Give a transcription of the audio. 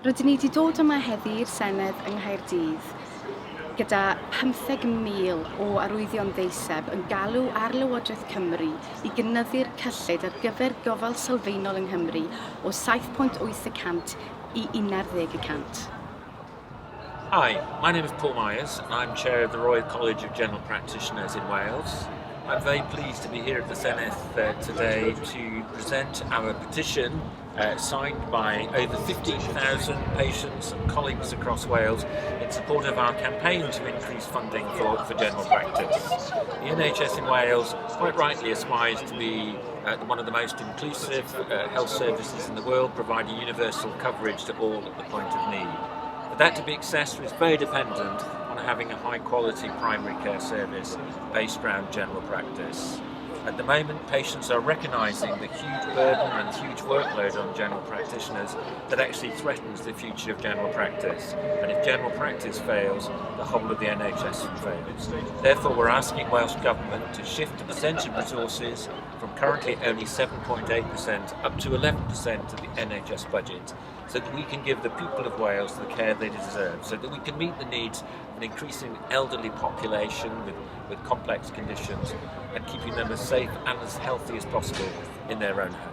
Rydyn ni wedi dod yma heddi i'r Senedd yng Nghaerdydd gyda 15,000 o arwyddion Deiseb yn galw ar Lywodraeth Cymru i gynyddu'r cyllid ar gyfer gofal sylfaenol yng Nghymru o 7.8% i 11%. Hi, my name is Paul Myers and I'm Chair of the Royal College of General Practitioners in Wales. I'm very pleased to be here at the Senedd today to present our petition signed by over 15,000 patients and colleagues across Wales in support of our campaign to increase funding for general practice. The NHS in Wales quite rightly aspires to be one of the most inclusive health services in the world, providing universal coverage to all at the point of need. But that to be successful is very dependent on having a high quality primary care service based around general practice. At the moment, patients are recognising the huge burden and huge workload on general practitioners that actually threatens the future of general practice. And if general practice fails, the whole of the NHS fails. Therefore, we're asking Welsh Government to shift the percentage of resources from currently only 7.8% up to 11% of the NHS budget, so that we can give the people of Wales the care they deserve, so that we can meet the needs of an increasing elderly population with complex conditions and keeping them as safe and as healthy as possible in their own home.